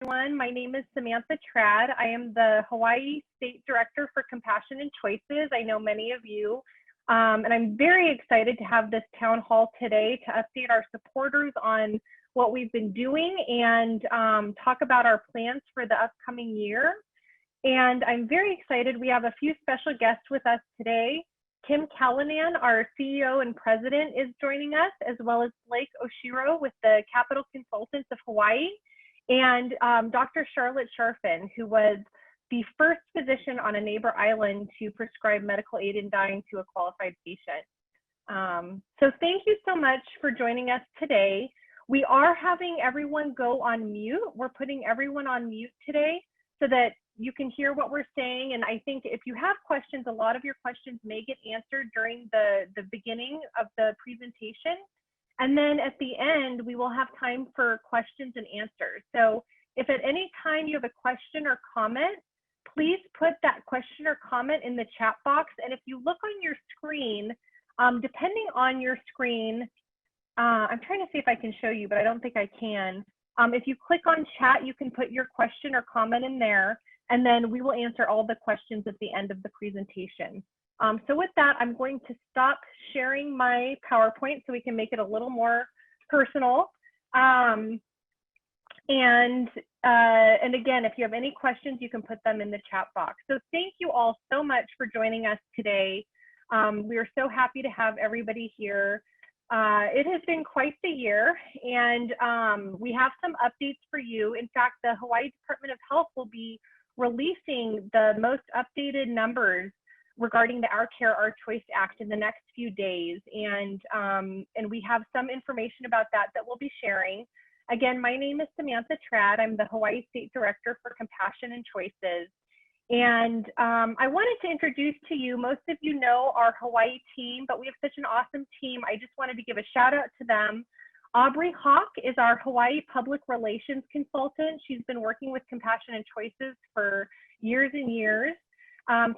everyone. My name is Samantha Trad. I am the Hawaii State Director for Compassion and Choices. I know many of you, and I'm very excited to have this town hall today to update our supporters on what we've been doing and talk about our plans for the upcoming year. And I'm very excited. We have a few special guests with us today. Kim Callanan, our CEO and President, is joining us, as well as Blake Oshiro with the Capital Consultants of Hawaii, and Dr. Charlotte Sharfin, who was the first physician on a neighbor island to prescribe medical aid in dying to a qualified patient. So thank you so much for joining us today. We are having everyone go on mute. We're putting everyone on mute today so that you can hear what we're saying. And I think if you have questions, a lot of your questions may get answered during the beginning of the presentation. And then at the end, we will have time for questions and answers. So if at any time you have a question or comment, please put that question or comment in the chat box. And if you look on your screen, depending on your screen, I'm trying to see if I can show you, but I don't think I can. If you click on chat, you can put your question or comment in there, and then we will answer all the questions at the end of the presentation. So with that, I'm going to stop sharing my PowerPoint so we can make it a little more personal. And again, if you have any questions, you can put them in the chat box. So thank you all so much for joining us today. We are so happy to have everybody here. It has been quite the year, and we have some updates for you. In fact, the Hawaii Department of Health will be releasing the most updated numbers regarding the Our Care, Our Choice Act in the next few days. And we have some information about that we'll be sharing. Again, my name is Samantha Trad. I'm the Hawaii State Director for Compassion and Choices. And I wanted to introduce to you, most of you know our Hawaii team, but we have such an awesome team. I just wanted to give a shout out to them. Aubrey Hawk is our Hawaii Public Relations Consultant. She's been working with Compassion and Choices for years and years.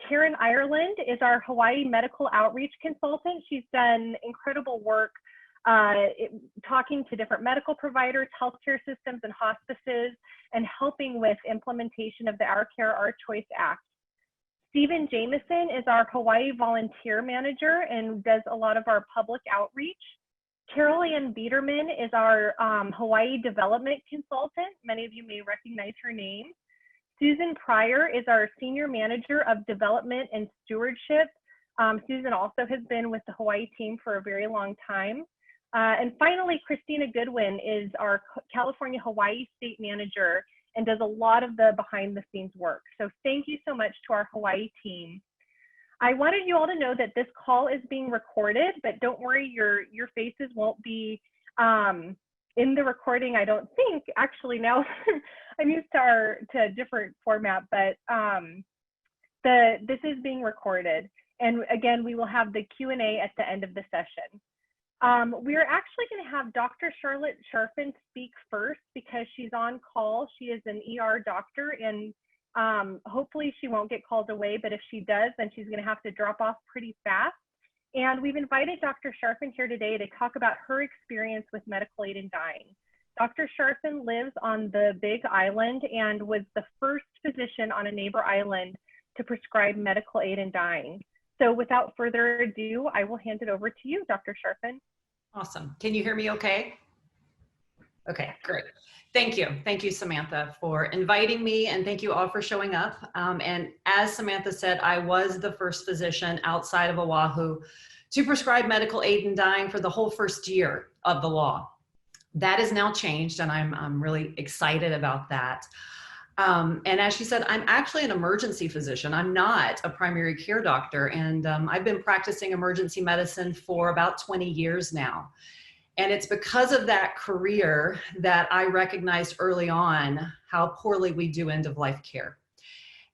Karen Ireland is our Hawaii Medical Outreach Consultant. She's done incredible work talking to different medical providers, healthcare systems, and hospices, and helping with implementation of the Our Care, Our Choice Act. Stephen Jameson is our Hawaii Volunteer Manager and does a lot of our public outreach. Carol Ann Biederman is our Hawaii Development Consultant. Many of you may recognize her name. Susan Pryor is our Senior Manager of Development and Stewardship. Susan also has been with the Hawaii team for a very long time. And finally, Christina Goodwin is our California Hawaii State Manager and does a lot of the behind the scenes work. So thank you so much to our Hawaii team. I wanted you all to know that this call is being recorded, but don't worry, your faces won't be in the recording, I don't think. Actually, now I'm used to a different format, but this is being recorded. And again, we will have the Q&A at the end of the session. We're actually going to have Dr. Charlotte Sharfin speak first because she's on call. She is an ER doctor, and hopefully she won't get called away, but if she does, then she's going to have to drop off pretty fast. And we've invited Dr. Sharfin here today to talk about her experience with medical aid in dying. Dr. Sharfin lives on the Big Island and was the first physician on a neighbor island to prescribe medical aid in dying. So without further ado, I will hand it over to you, Dr. Sharfin. Awesome. Can you hear me okay? Okay, great. Thank you. Thank you, Samantha, for inviting me, and thank you all for showing up. And as Samantha said, I was the first physician outside of Oahu to prescribe medical aid in dying for the whole first year of the law. That has now changed, and I'm really excited about that. And as she said, I'm actually an emergency physician. I'm not a primary care doctor, and I've been practicing emergency medicine for about 20 years now. And it's because of that career that I recognized early on how poorly we do end-of-life care.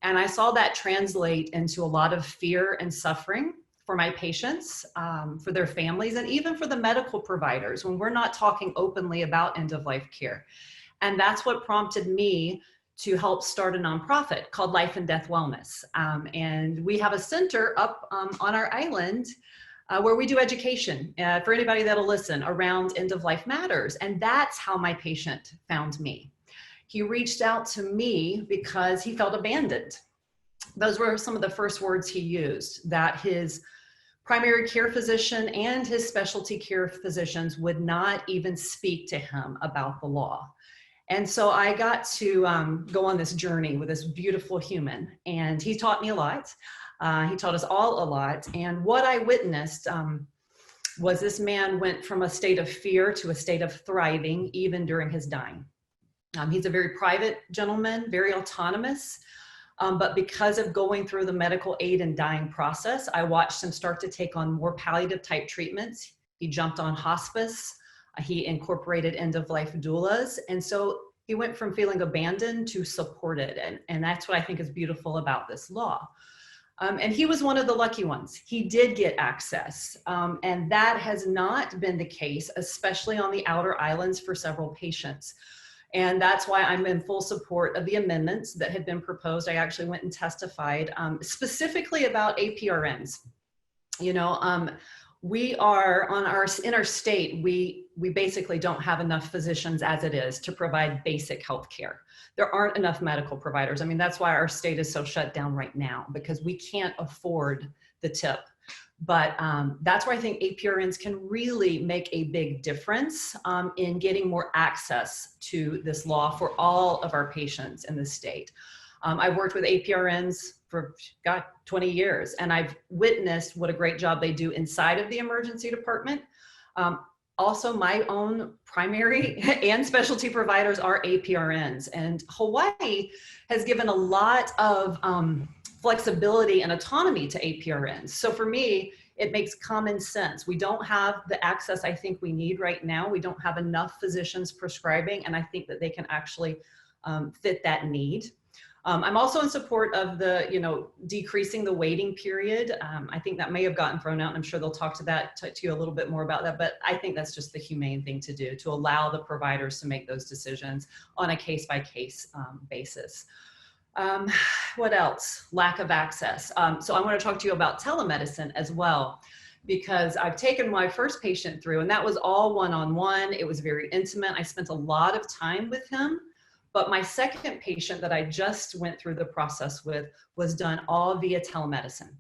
And I saw that translate into a lot of fear and suffering for my patients, for their families, and even for the medical providers when we're not talking openly about end-of-life care. And that's what prompted me to help start a nonprofit called Life and Death Wellness. And we have a center up on our island where we do education for anybody that'll listen around end-of-life matters. And that's how my patient found me. he reached out to me because he felt abandoned. Those were some of the first words he used, that his primary care physician and his specialty care physicians would not even speak to him about the law. And so I got to go on this journey with this beautiful human, and he taught me a lot. He taught us all a lot. And what I witnessed was this man went from a state of fear to a state of thriving, even during his dying. He's a very private gentleman, very autonomous. But because of going through the medical aid and dying process, I watched him start to take on more palliative type treatments. He jumped on hospice. He incorporated end-of-life doulas. And so he went from feeling abandoned to supported. And that's what I think is beautiful about this law. And he was one of the lucky ones. He did get access. And that has not been the case, especially on the outer islands for several patients. And that's why I'm in full support of the amendments that had been proposed. I actually went and testified specifically about APRNs. You know, we are in our state, we basically don't have enough physicians as it is to provide basic health care. There aren't enough medical providers. I mean, that's why our state is so shut down right now, because we can't afford the tip. But that's where I think APRNs can really make a big difference in getting more access to this law for all of our patients in the state. I've worked with APRNs for 20 years, and I've witnessed what a great job they do inside of the emergency department. Also, my own primary and specialty providers are APRNs, and Hawaii has given a lot of flexibility and autonomy to APRNs. So for me, it makes common sense. We don't have the access I think we need right now. We don't have enough physicians prescribing, and I think that they can actually fit that need. I'm also in support of the, decreasing the waiting period. I think that may have gotten thrown out, and I'm sure they'll talk to you a little bit more about that, but I think that's just the humane thing to do, to allow the providers to make those decisions on a case-by-case basis. What else? Lack of access. So I want to talk to you about telemedicine as well, because I've taken my first patient through, and that was all one-on-one. It was very intimate. I spent a lot of time with him. But my second patient that I just went through the process with was done all via telemedicine.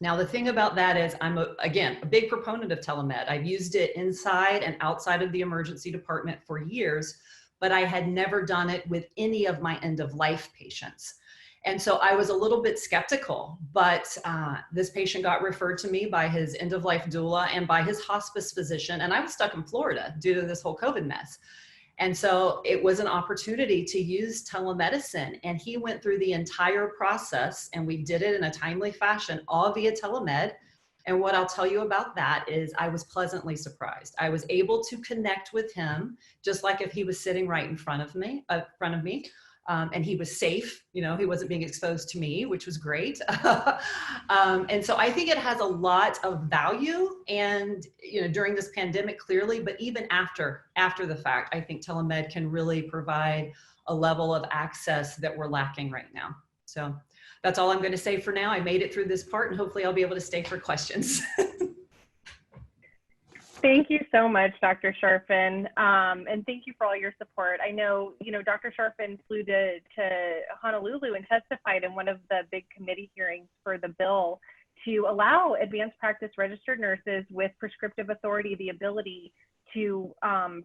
Now, the thing about that is again, a big proponent of telemed. I've used it inside and outside of the emergency department for years, but I had never done it with any of my end-of-life patients. And so I was a little bit skeptical, but this patient got referred to me by his end-of-life doula and by his hospice physician, and I was stuck in Florida due to this whole COVID mess. And so it was an opportunity to use telemedicine, and he went through the entire process, and we did it in a timely fashion, all via telemed. And what I'll tell you about that is I was pleasantly surprised. I was able to connect with him just like if he was sitting right in front of me, and he was safe. He wasn't being exposed to me, which was great. And so I think it has a lot of value, and during this pandemic, clearly, but even after the fact, I think telemed can really provide a level of access that we're lacking right now. So that's all I'm going to say for now. I made it through this part, and hopefully I'll be able to stay for questions. Thank you so much, Dr. Sharfin, and thank you for all your support. I know, Dr. Sharfin flew to Honolulu and testified in one of the big committee hearings for the bill to allow advanced practice registered nurses with prescriptive authority the ability to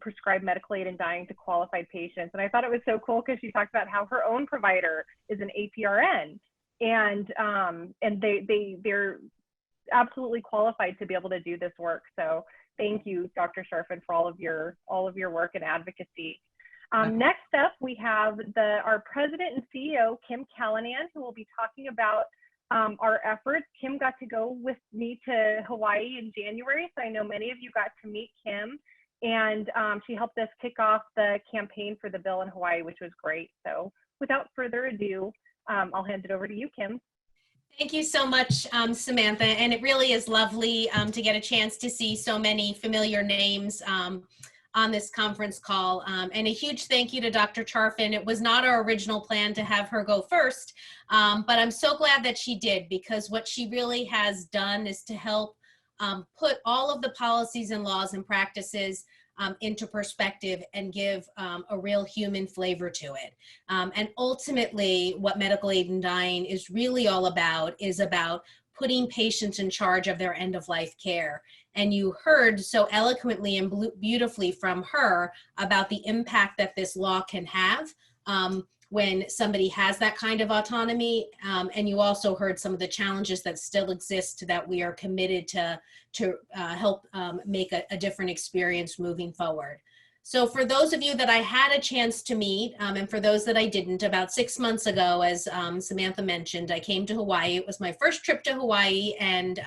prescribe medical aid in dying to qualified patients. And I thought it was so cool because she talked about how her own provider is an APRN, and they're absolutely qualified to be able to do this work. So thank you, Dr. Sharfin, for all of your work and advocacy. Next up, we have our president and CEO, Kim Callanan, who will be talking about our efforts. Kim got to go with me to Hawaii in January, so I know many of you got to meet Kim, and she helped us kick off the campaign for the bill in Hawaii, which was great. So without further ado, I'll hand it over to you, Kim. Thank you so much, Samantha, and it really is lovely to get a chance to see so many familiar names on this conference call. And a huge thank you to Dr. Sharfin. It was not our original plan to have her go first, but I'm so glad that she did, because what she really has done is to help put all of the policies and laws and practices into perspective and give a real human flavor to it. And ultimately, what medical aid in dying is really all about is about putting patients in charge of their end-of-life care. And you heard so eloquently and beautifully from her about the impact that this law can have when somebody has that kind of autonomy. And you also heard some of the challenges that still exist that we are committed to help make a different experience moving forward. So for those of you that I had a chance to meet, and for those that I didn't, about 6 months ago, as Samantha mentioned, I came to Hawaii. It was my first trip to Hawaii, and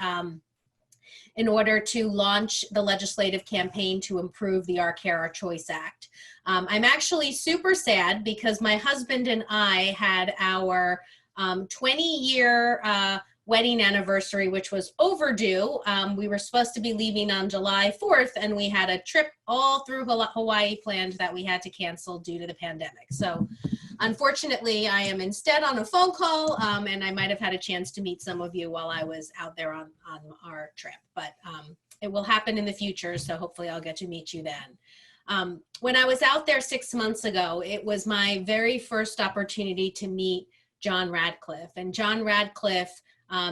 in order to launch the legislative campaign to improve the Our Care, Our Choice Act. I'm actually super sad because my husband and I had our 20-year wedding anniversary, which was overdue. We were supposed to be leaving on July 4th, and we had a trip all through Hawaii planned that we had to cancel due to the pandemic. So unfortunately, I am instead on a phone call, and I might have had a chance to meet some of you while I was out there on our trip, but it will happen in the future, so hopefully I'll get to meet you then. When I was out there 6 months ago, it was my very first opportunity to meet John Radcliffe. And John Radcliffe,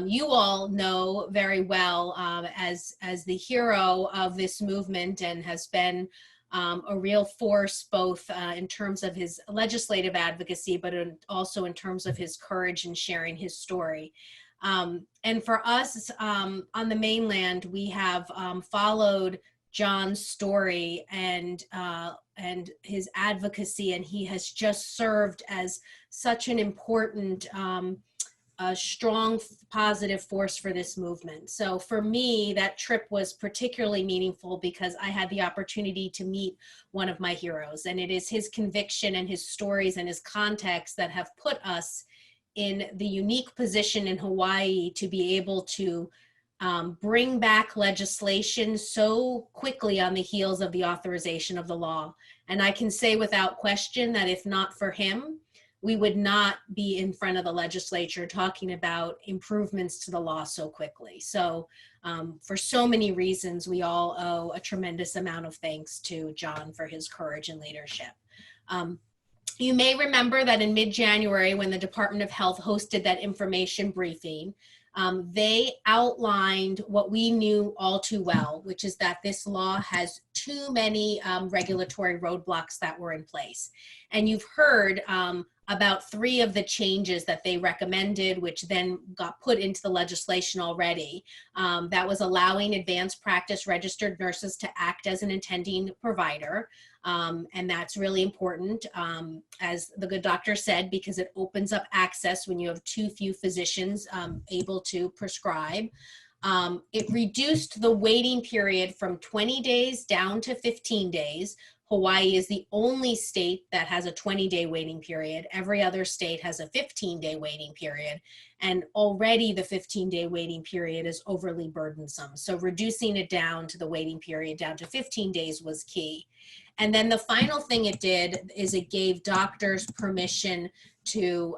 you all know very well as the hero of this movement, and has been a real force both in terms of his legislative advocacy, but also in terms of his courage in sharing his story. And for us on the mainland, we have followed John's story and his advocacy, and he has just served as such an important a strong positive force for this movement. So for me, that trip was particularly meaningful because I had the opportunity to meet one of my heroes, and it is his conviction and his stories and his context that have put us in the unique position in Hawaii to be able to bring back legislation so quickly on the heels of the authorization of the law. And I can say without question that if not for him, we would not be in front of the legislature talking about improvements to the law so quickly. So for so many reasons, we all owe a tremendous amount of thanks to John for his courage and leadership. You may remember that in mid-January, when the Department of Health hosted that information briefing, they outlined what we knew all too well, which is that this law has too many regulatory roadblocks that were in place. And you've heard about 3 of the changes that they recommended, which then got put into the legislation already. That was allowing advanced practice registered nurses to act as an attending provider. And that's really important, as the good doctor said, because it opens up access when you have too few physicians able to prescribe. It reduced the waiting period from 20 days down to 15 days. Hawaii is the only state that has a 20-day waiting period. Every other state has a 15-day waiting period. And already the 15-day waiting period is overly burdensome. So reducing it down to the waiting period down to 15 days was key. And then the final thing it did is it gave doctors permission to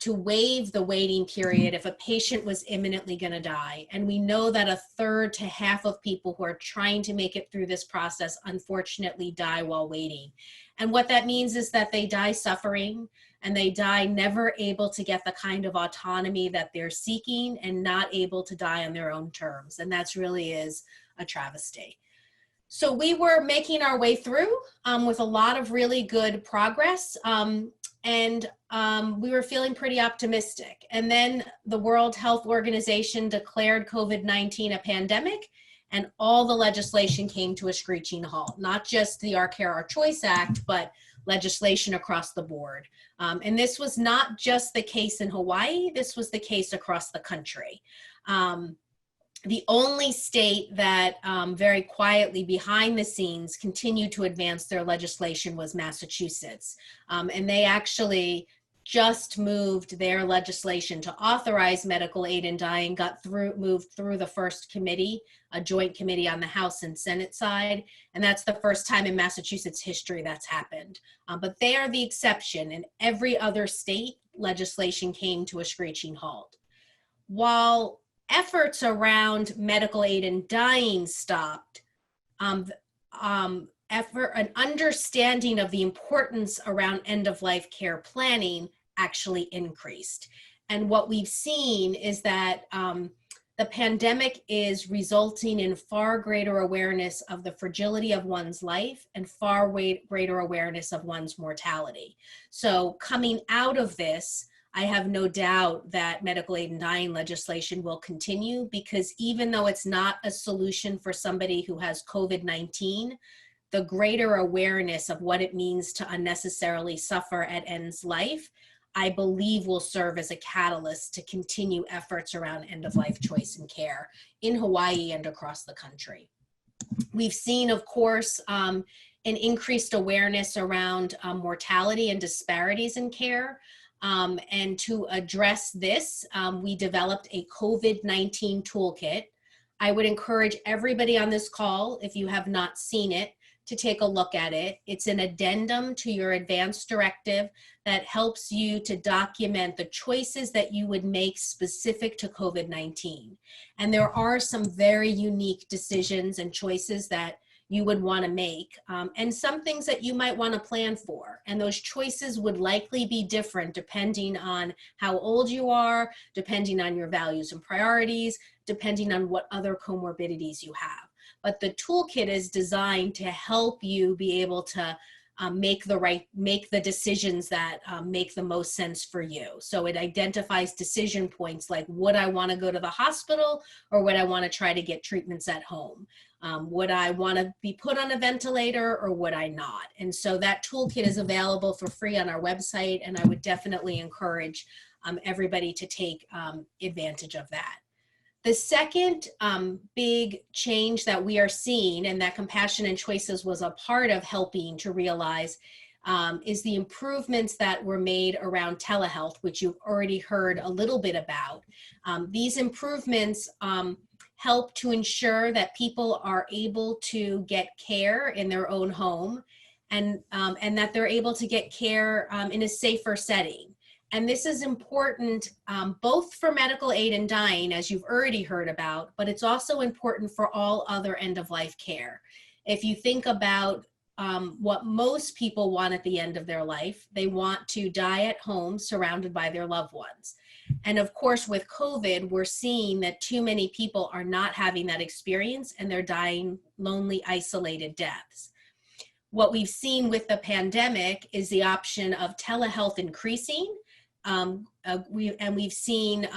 waive the waiting period if a patient was imminently going to die. And we know that 1/3 to half of people who are trying to make it through this process unfortunately die while waiting. And what that means is that they die suffering, and they die never able to get the kind of autonomy that they're seeking, and not able to die on their own terms. And that's really is a travesty. So we were making our way through with a lot of really good progress. And we were feeling pretty optimistic. And then the World Health Organization declared COVID-19 a pandemic, and all the legislation came to a screeching halt. Not just the Our Care, Our Choice Act, but legislation across the board. And this was not just the case in Hawaii, this was the case across the country. The only state that very quietly behind the scenes continued to advance their legislation was Massachusetts. And they actually just moved their legislation to authorize medical aid in dying, moved through the first committee, a joint committee on the House and Senate side. And that's the first time in Massachusetts history that's happened. But they are the exception. In every other state, legislation came to a screeching halt. While efforts around medical aid in dying stopped, effort, an understanding of the importance around end-of-life care planning actually increased. And what we've seen is that the pandemic is resulting in far greater awareness of the fragility of one's life and far greater awareness of one's mortality. So coming out of this, I have no doubt that medical aid in dying legislation will continue, because even though it's not a solution for somebody who has COVID-19, the greater awareness of what it means to unnecessarily suffer at end's life, I believe, will serve as a catalyst to continue efforts around end-of-life choice and care in Hawaii and across the country. We've seen, of course, an increased awareness around mortality and disparities in care. And to address this, we developed a COVID-19 toolkit. I would encourage everybody on this call, if you have not seen it, to take a look at it. It's an addendum to your advance directive that helps you to document the choices that you would make specific to COVID-19. And there are some very unique decisions and choices that you would want to make, and some things that you might want to plan for. And those choices would likely be different depending on how old you are, depending on your values and priorities, depending on what other comorbidities you have. But the toolkit is designed to help you be able to make the decisions that make the most sense for you. So it identifies decision points like, would I want to go to the hospital, or would I want to try to get treatments at home? Would I want to be put on a ventilator, or would I not? And so that toolkit is available for free on our website, and I would definitely encourage everybody to take advantage of that. The second big change that we are seeing, and that Compassion and Choices was a part of helping to realize, is the improvements that were made around telehealth, which you've already heard a little bit about. These improvements help to ensure that people are able to get care in their own home, and that they're able to get care in a safer setting. And this is important both for medical aid in dying, as you've already heard about, but it's also important for all other end-of-life care. If you think about what most people want at the end of their life, they want to die at home surrounded by their loved ones. And of course, with COVID, we're seeing that too many people are not having that experience, and they're dying lonely, isolated deaths. What we've seen with the pandemic is the option of telehealth increasing. We've seen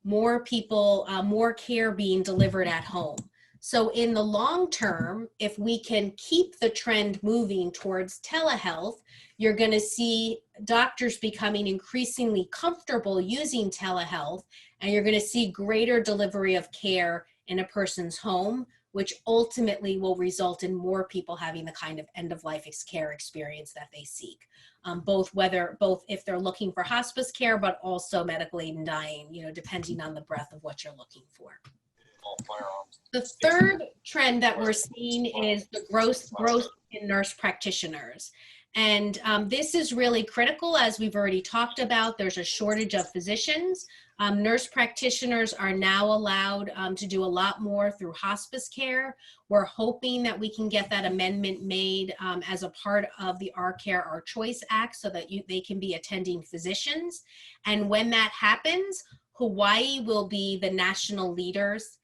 more people, more care being delivered at home. So in the long term, if we can keep the trend moving towards telehealth, you're going to see doctors becoming increasingly comfortable using telehealth, and you're going to see greater delivery of care in a person's home, which ultimately will result in more people having the kind of end-of-life care experience that they seek. Both if they're looking for hospice care, but also medical aid in dying, depending on the breadth of what you're looking for. The third trend that we're seeing is the growth in nurse practitioners. And this is really critical, as we've already talked about. There's a shortage of physicians. Nurse practitioners are now allowed to do a lot more through hospice care. We're hoping that we can get that amendment made as a part of the Our Care, Our Choice Act, so that they can be attending physicians. And when that happens, Hawaii will be the national leaders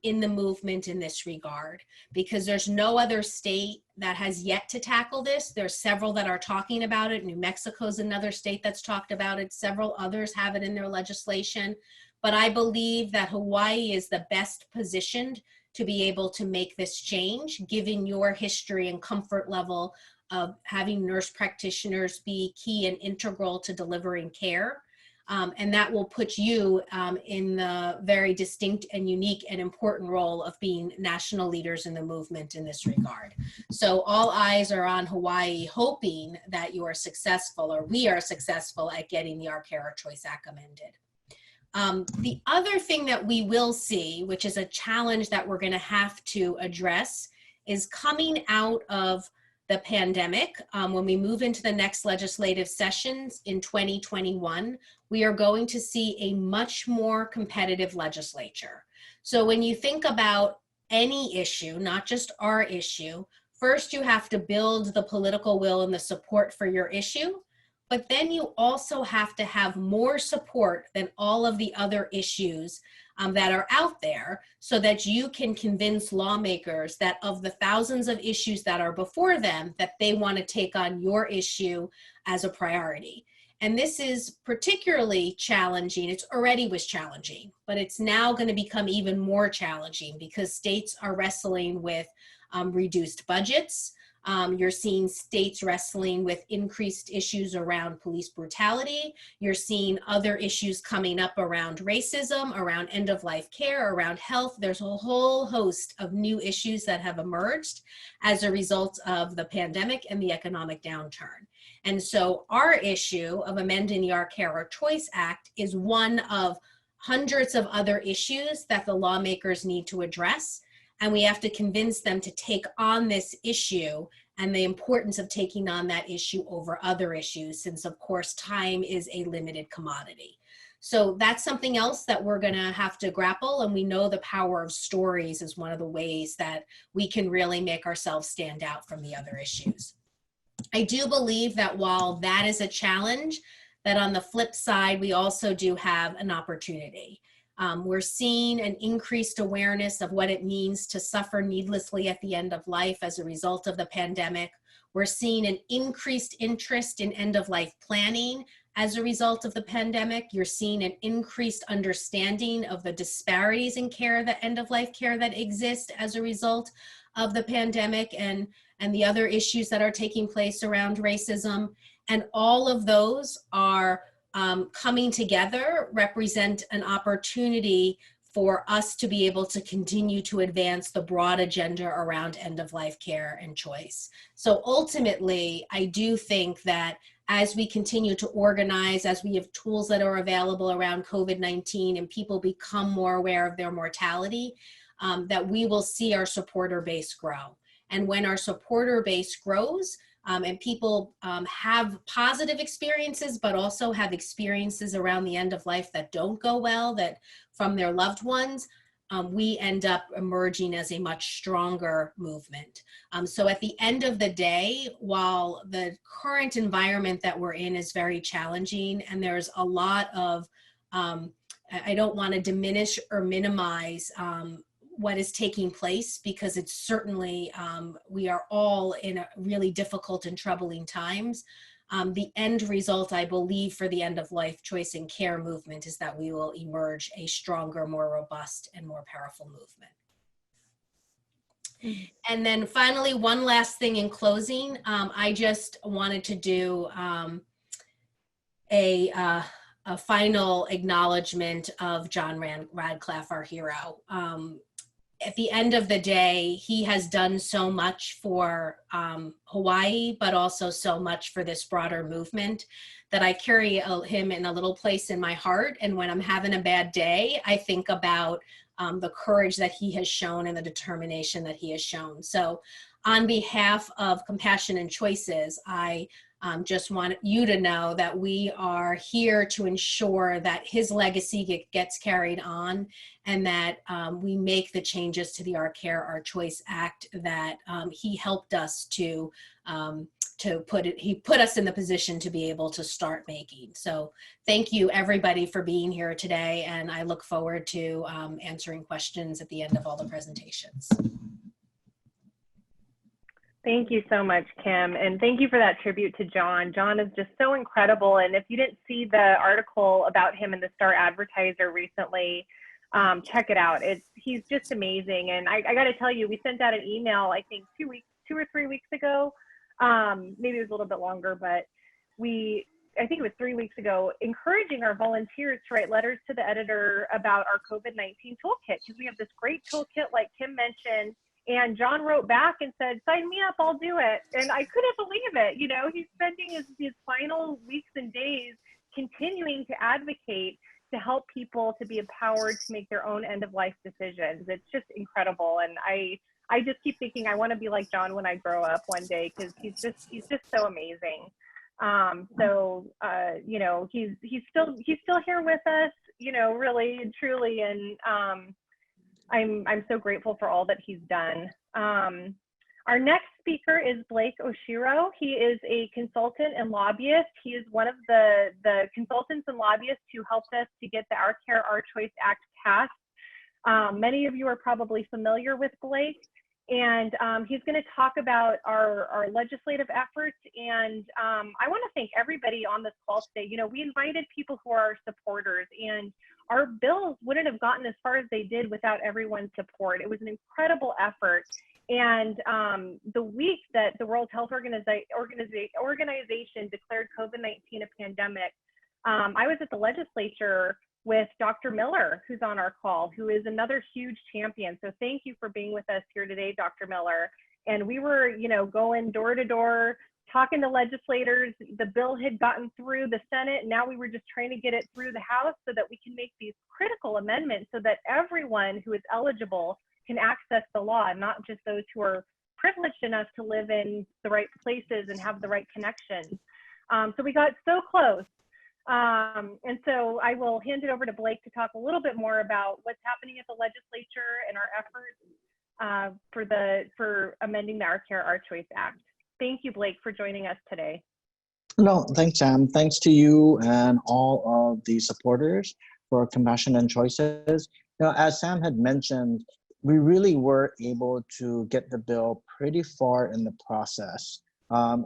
in the movement in this regard, because there's no other state that has yet to tackle this. There's several that are talking about it. New Mexico's another state that's talked about it. Several others have it in their legislation. But I believe that Hawaii is the best positioned to be able to make this change, given your history and comfort level of having nurse practitioners be key and integral to delivering care. And that will put you in the very distinct and unique and important role of being national leaders in the movement in this regard. So all eyes are on Hawaii, hoping that you are successful, or we are successful, at getting the Our Care, Our Choice Act amended. The other thing that we will see, which is a challenge that we're going to have to address, is coming out of the pandemic. When we move into the next legislative sessions in 2021, we are going to see a much more competitive legislature. So when you think about any issue, not just our issue, First, you have to build the political will and the support for your issue, but then you also have to have more support than all of the other issues that are out there, so that you can convince lawmakers that of the thousands of issues that are before them, that they want to take on your issue as a priority. And this is particularly challenging. It's already was challenging, but it's now going to become even more challenging because states are wrestling with reduced budgets. You're seeing states wrestling with increased issues around police brutality. You're seeing other issues coming up around racism, around end-of-life care, around health. There's a whole host of new issues that have emerged as a result of the pandemic and the economic downturn. And so our issue of amending the Our Care, Our Choice Act is one of hundreds of other issues that the lawmakers need to address. And we have to convince them to take on this issue and the importance of taking on that issue over other issues, since of course time is a limited commodity. So that's something else that we're gonna have to grapple, and we know the power of stories is one of the ways that we can really make ourselves stand out from the other issues. I do believe that while that is a challenge, that on the flip side, we also do have an opportunity. We're seeing an increased awareness of what it means to suffer needlessly at the end of life as a result of the pandemic. We're seeing an increased interest in end-of-life planning as a result of the pandemic. You're seeing an increased understanding of the disparities in care, the end-of-life care that exist as a result of the pandemic and the other issues that are taking place around racism. And all of those are coming together, represent an opportunity for us to be able to continue to advance the broad agenda around end-of-life care and choice. So ultimately, I do think that as we continue to organize, as we have tools that are available around COVID-19 and people become more aware of their mortality, that we will see our supporter base grow. And when our supporter base grows, and people have positive experiences, but also have experiences around the end of life that don't go well, that from their loved ones, we end up emerging as a much stronger movement. So at the end of the day, while the current environment that we're in is very challenging, and there's a lot of, I don't want to diminish or minimize what is taking place, because it's certainly, we are all in a really difficult and troubling times. The end result, I believe, for the end of life choice and care movement is that we will emerge a stronger, more robust, and more powerful movement. And then finally, one last thing in closing, I just wanted to do a final acknowledgement of John Radcliffe, our hero. At the end of the day, he has done so much for Hawaii, but also so much for this broader movement, that I carry him in a little place in my heart. And when I'm having a bad day, I think about the courage that he has shown and the determination that he has shown. So on behalf of Compassion and Choices, I just want you to know that we are here to ensure that his legacy gets carried on, and that we make the changes to the Our Care, Our Choice Act that he helped us to he put us in the position to be able to start making. So thank you everybody for being here today, and I look forward to answering questions at the end of all the presentations. Thank you so much, Kim. And thank you for that tribute to John. John is just so incredible. And if you didn't see the article about him in the Star Advertiser recently, check it out. He's just amazing. And I got to tell you, we sent out an email, I think 2 or 3 weeks ago. Maybe it was a little bit longer, but I think it was 3 weeks ago, encouraging our volunteers to write letters to the editor about our COVID-19 toolkit, because we have this great toolkit like Kim mentioned. And John wrote back and said, sign me up, I'll do it. And I couldn't believe it. You know, he's spending his final weeks and days continuing to advocate to help people to be empowered to make their own end of life decisions. It's just incredible. And I just keep thinking I want to be like John when I grow up one day, because he's just so amazing. You know, he's still here with us, you know, really and truly. And I'm so grateful for all that he's done. Our next speaker is Blake Oshiro. He is a consultant and lobbyist. He is one of the consultants and lobbyists who helped us to get the Our Care, Our Choice Act passed. Many of you are probably familiar with Blake, and he's going to talk about our legislative efforts. And I want to thank everybody on this call today. You know, we invited people who are our supporters, and our bills wouldn't have gotten as far as they did without everyone's support. It was an incredible effort. And the week that the World Health Organization declared COVID-19 a pandemic, I was at the legislature with Dr. Miller, who's on our call, who is another huge champion. So thank you for being with us here today, Dr. Miller. And we were, you know, going door to door, talking to legislators. The bill had gotten through the Senate. Now we were just trying to get it through the House so that we can make these critical amendments so that everyone who is eligible can access the law, not just those who are privileged enough to live in the right places and have the right connections. So we got so close. And so I will hand it over to Blake to talk a little bit more about what's happening at the legislature and our efforts for amending the Our Care, Our Choice Act. Thank you, Blake, for joining us today. No, thanks, Sam. Thanks to you and all of the supporters for Compassion and Choices. You know, as Sam had mentioned, we really were able to get the bill pretty far in the process.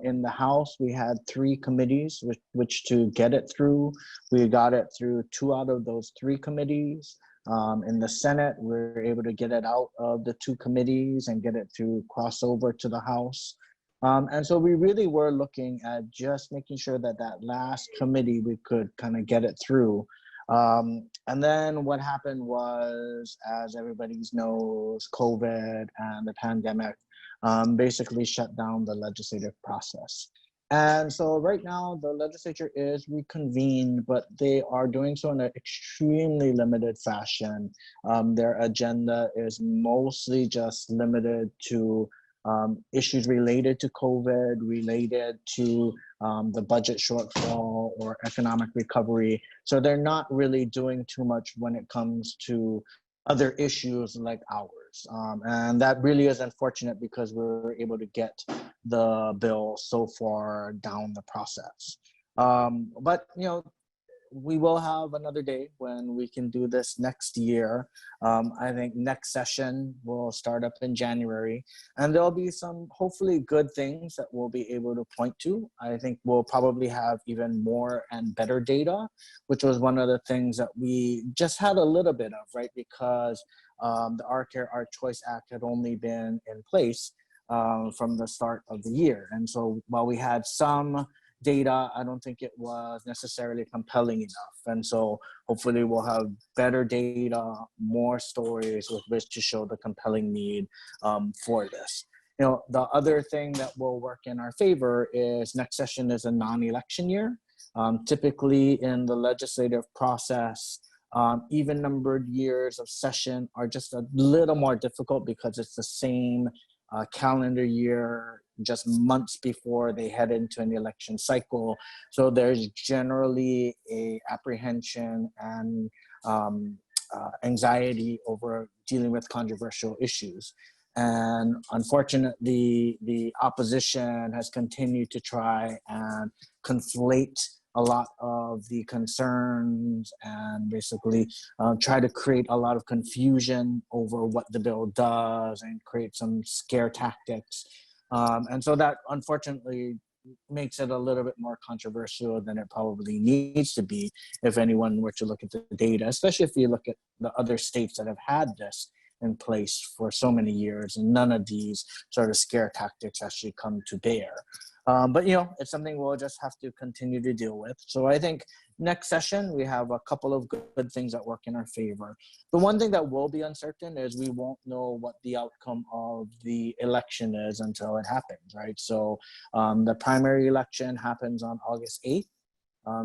In the House, we had 3 committees which to get it through. We got it through 2 out of those 3 committees. In the Senate, we were able to get it out of the 2 committees and get it to cross over to the House. And so we really were looking at just making sure that that last committee, we could kind of get it through. And then what happened was, as everybody knows, COVID and the pandemic basically shut down the legislative process. And so right now the legislature is reconvened, but they are doing so in an extremely limited fashion. Their agenda is mostly just limited to issues related to COVID, related to the budget shortfall or economic recovery. So they're not really doing too much when it comes to other issues like ours. And that really is unfortunate because we were able to get the bill so far down the process. But, you know, we will have another day when we can do this next year. I think next session will start up in January, and there'll be some hopefully good things that we'll be able to point to. I think we'll probably have even more and better data, which was one of the things that we just had a little bit of, right? Because the Our Care, Our Choice Act had only been in place from the start of the year. And so while we had some data, I don't think it was necessarily compelling enough. And so hopefully we'll have better data, more stories with which to show the compelling need for this. You know, the other thing that will work in our favor is next session is a non-election year. Typically in the legislative process, even numbered years of session are just a little more difficult because it's the same calendar year, just months before they head into an election cycle. So there's generally a apprehension and anxiety over dealing with controversial issues. And unfortunately, the opposition has continued to try and conflate a lot of the concerns and basically try to create a lot of confusion over what the bill does and create some scare tactics. And so that unfortunately makes it a little bit more controversial than it probably needs to be if anyone were to look at the data, especially if you look at the other states that have had this in place for so many years and none of these sort of scare tactics actually come to bear. But, you know, it's something we'll just have to continue to deal with. So I think next session, we have a couple of good things that work in our favor. The one thing that will be uncertain is we won't know what the outcome of the election is until it happens, right? So the primary election happens on August 8th.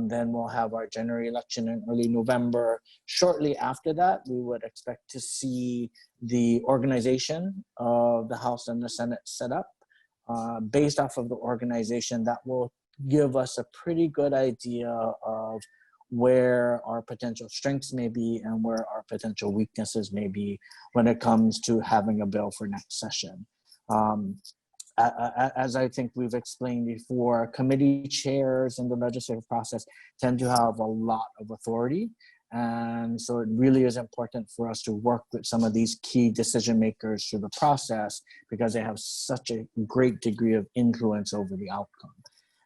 Then we'll have our general election in early November. Shortly after that, we would expect to see the organization of the House and the Senate set up. Based off of the organization, that will give us a pretty good idea of where our potential strengths may be and where our potential weaknesses may be when it comes to having a bill for next session. as I think we've explained before, committee chairs in the legislative process tend to have a lot of authority. And so it really is important for us to work with some of these key decision makers through the process because they have such a great degree of influence over the outcome.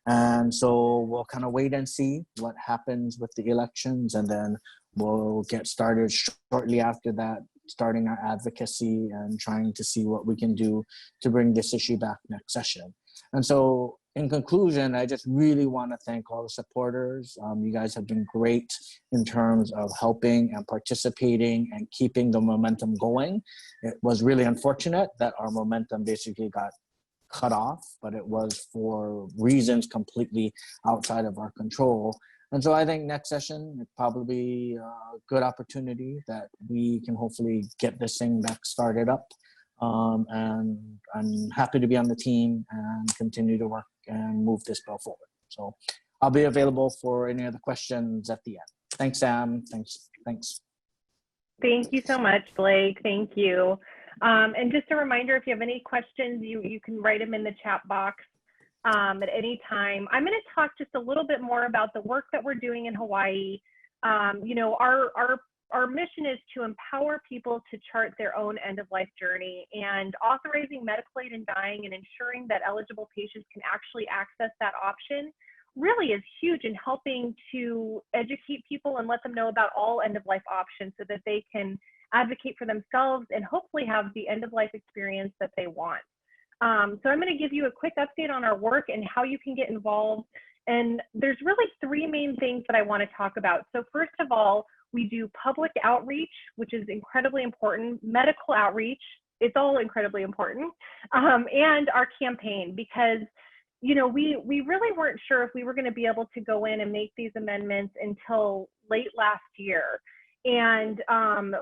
And so we'll kind of wait and see what happens with the elections, and then we'll get started shortly after that, starting our advocacy and trying to see what we can do to bring this issue back next session. And so in conclusion, I just really want to thank all the supporters. You guys have been great in terms of helping and participating and keeping the momentum going. It was really unfortunate that our momentum basically got cut off, but it was for reasons completely outside of our control. And so I think next session is probably a good opportunity that we can hopefully get this thing back started up. And I'm happy to be on the team and continue to work and move this bill forward. So I'll be available for any other questions at the end. Thanks, Sam. Thanks. Thank you so much, Blake. Thank you. And just a reminder, if you have any questions, you can write them in the chat box at any time. I'm going to talk just a little bit more about the work that we're doing in Hawaii. You know, our mission is to empower people to chart their own end-of-life journey, and authorizing medical aid in dying and ensuring that eligible patients can actually access that option really is huge in helping to educate people and let them know about all end-of-life options so that they can advocate for themselves and hopefully have the end-of-life experience that they want. So I'm going to give you a quick update on our work and how you can get involved. And there's really three main things that I want to talk about. So first of all, we do public outreach, which is incredibly important, medical outreach, it's all incredibly important, and our campaign, because you know, we really weren't sure if we were going to be able to go in and make these amendments until late last year. And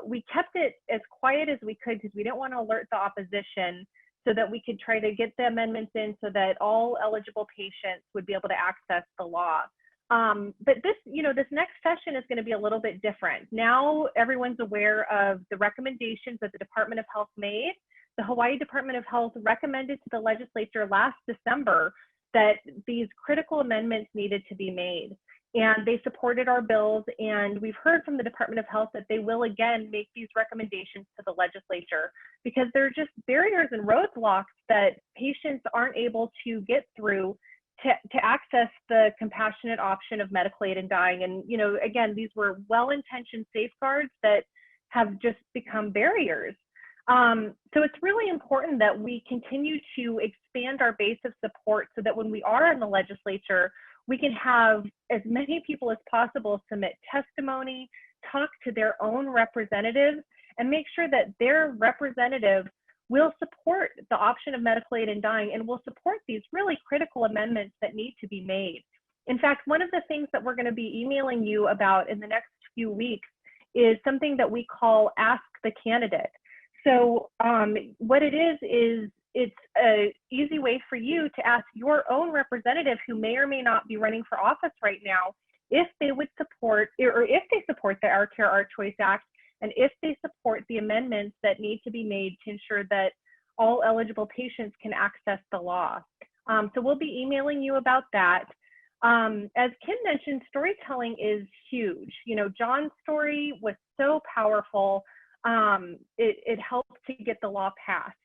we kept it as quiet as we could because we didn't want to alert the opposition, so that we could try to get the amendments in so that all eligible patients would be able to access the law. But this, you know, this next session is going to be a little bit different. Now everyone's aware of the recommendations that the Department of Health made. The Hawaii Department of Health recommended to the legislature last December that these critical amendments needed to be made. And they supported our bills, and we've heard from the Department of Health that they will again make these recommendations to the legislature, because there are just barriers and roadblocks that patients aren't able to get through to access the compassionate option of medical aid in dying. And, you know, again, these were well-intentioned safeguards that have just become barriers. So it's really important that we continue to expand our base of support so that when we are in the legislature, we can have as many people as possible submit testimony, talk to their own representatives, and make sure that their representative will support the option of medical aid in dying and will support these really critical amendments that need to be made. In fact, one of the things that we're going to be emailing you about in the next few weeks is something that we call Ask the Candidate. So what it is it's an easy way for you to ask your own representative, who may or may not be running for office right now, if they would support, or if they support the Our Care, Our Choice Act, and if they support the amendments that need to be made to ensure that all eligible patients can access the law. So we'll be emailing you about that. As Kim mentioned, storytelling is huge. You know, John's story was so powerful. It helped to get the law passed.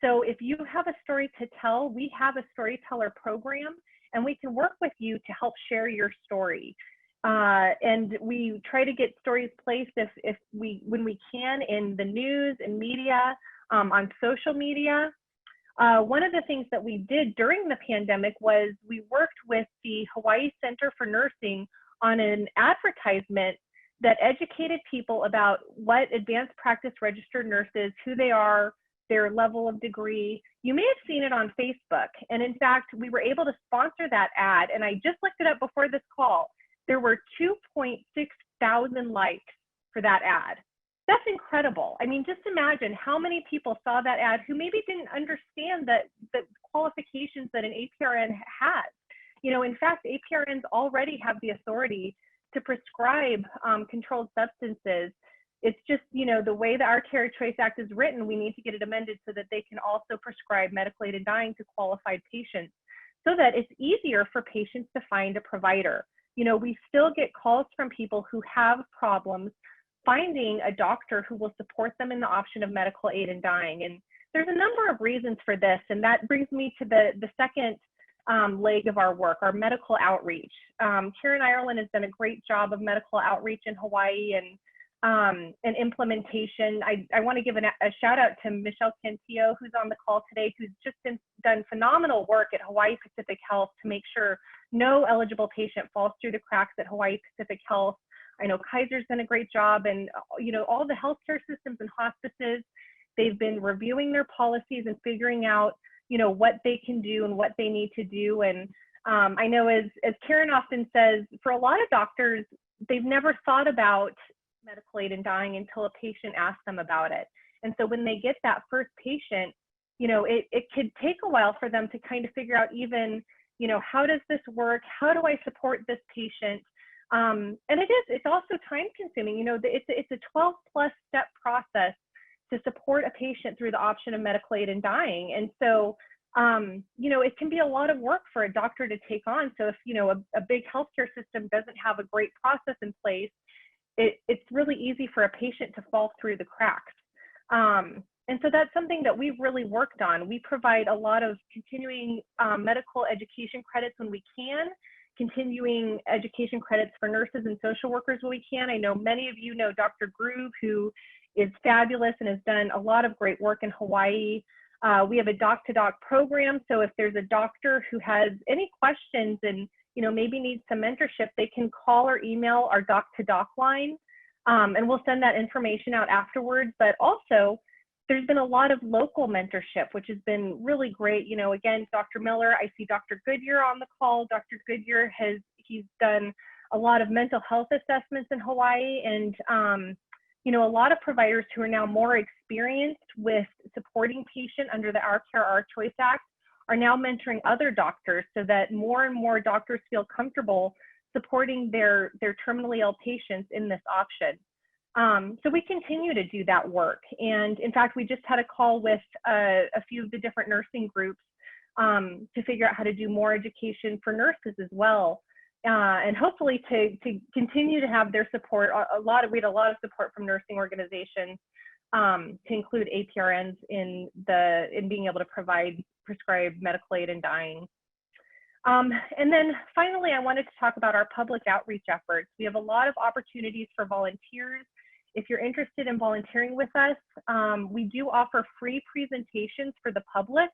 So if you have a story to tell, we have a storyteller program, and we can work with you to help share your story. And we try to get stories placed when we can in the news and media, on social media. One of the things that we did during the pandemic was we worked with the Hawaii Center for Nursing on an advertisement that educated people about what advanced practice registered nurses, who they are, their level of degree. You may have seen it on Facebook. And in fact, we were able to sponsor that ad. And I just looked it up before this call. There were 2.6 thousand likes for that ad. That's incredible. I mean, just imagine how many people saw that ad who maybe didn't understand the qualifications that an APRN has. You know, in fact, APRNs already have the authority to prescribe controlled substances. It's just, you know, the way the Our Care Choice Act is written, we need to get it amended so that they can also prescribe medical aid in dying to qualified patients, so that it's easier for patients to find a provider. You know, we still get calls from people who have problems finding a doctor who will support them in the option of medical aid in dying. And there's a number of reasons for this. And that brings me to the second leg of our work, our medical outreach. Karen Ireland has done a great job of medical outreach in Hawaii and implementation. I want to give a shout out to Michelle Cantillo, who's on the call today, who's just done phenomenal work at Hawaii Pacific Health to make sure no eligible patient falls through the cracks at Hawaii Pacific Health. I know Kaiser's done a great job, and you know, all the healthcare systems and hospices, they've been reviewing their policies and figuring out, you know, what they can do and what they need to do. And I know, as Karen often says, for a lot of doctors, they've never thought about medical aid in dying until a patient asks them about it. And so when they get that first patient, you know, it could take a while for them to kind of figure out even, you know, how does this work? How do I support this patient? And it's also time consuming. You know, it's a 12+ step process to support a patient through the option of medical aid in dying. And so, you know, it can be a lot of work for a doctor to take on. So if, you know, a big healthcare system doesn't have a great process in place, it's really easy for a patient to fall through the cracks. And so that's something that we've really worked on. We provide a lot of continuing medical education credits when we can, continuing education credits for nurses and social workers when we can. I know many of you know Dr. Groove, who is fabulous and has done a lot of great work in Hawaii. We have a doc-to-doc program, so if there's a doctor who has any questions and, you know, maybe needs some mentorship, they can call or email our doc-to-doc line, and we'll send that information out afterwards. But also, there's been a lot of local mentorship, which has been really great. You know, again, Dr. Miller, I see Dr. Goodyear on the call. Dr. Goodyear he's done a lot of mental health assessments in Hawaii, and you know, a lot of providers who are now more experienced with supporting patient under the Our Care, Our Choice Act are now mentoring other doctors, so that more and more doctors feel comfortable supporting their terminally ill patients in this option. So we continue to do that work. And in fact, we just had a call with a few of the different nursing groups to figure out how to do more education for nurses as well. And hopefully to continue to have their support. We had a lot of support from nursing organizations to include APRNs in being able to provide prescribed medical aid in dying. And then finally, I wanted to talk about our public outreach efforts. We have a lot of opportunities for volunteers. If you're interested in volunteering with us, we do offer free presentations for the public.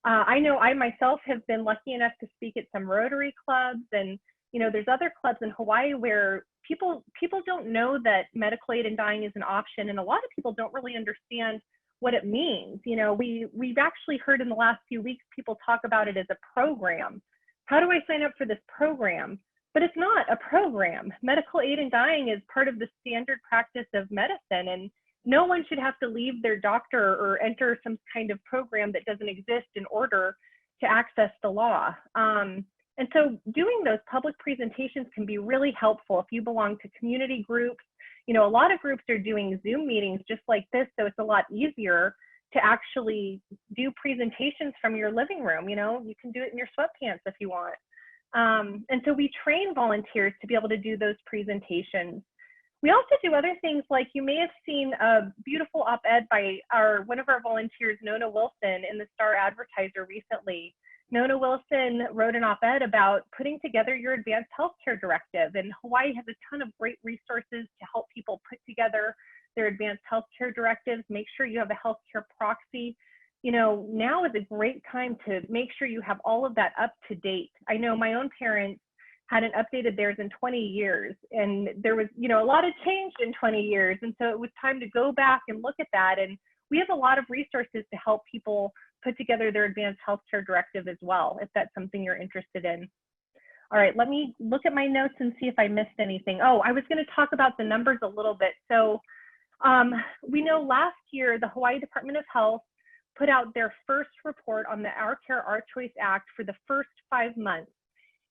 I know I myself have been lucky enough to speak at some Rotary clubs, and you know, there's other clubs in Hawaii where people don't know that medical aid in dying is an option, and a lot of people don't really understand what it means. You know, we've actually heard in the last few weeks people talk about it as a program. How do I sign up for this program? But it's not a program. Medical aid in dying is part of the standard practice of medicine, and no one should have to leave their doctor or enter some kind of program that doesn't exist in order to access the law. And so doing those public presentations can be really helpful if you belong to community groups. You know, a lot of groups are doing Zoom meetings just like this, so it's a lot easier to actually do presentations from your living room. You know, you can do it in your sweatpants if you want. And so we train volunteers to be able to do those presentations. We also do other things, like you may have seen a beautiful op-ed by one of our volunteers, Nona Wilson, in the Star Advertiser recently. Nona Wilson wrote an op-ed about putting together your advanced healthcare directive, and Hawaii has a ton of great resources to help people put together their advanced healthcare directives. Make sure you have a healthcare proxy. You know, now is a great time to make sure you have all of that up to date. I know my own parents hadn't updated theirs in 20 years, and there was, you know, a lot of change in 20 years, and so it was time to go back and look at that. And we have a lot of resources to help people put together their advanced healthcare directive as well, if that's something you're interested in. All right, let me look at my notes and see if I missed anything. Oh, I was going to talk about the numbers a little bit. So we know last year the Hawaii Department of Health put out their first report on the Our Care, Our Choice Act for the first 5 months.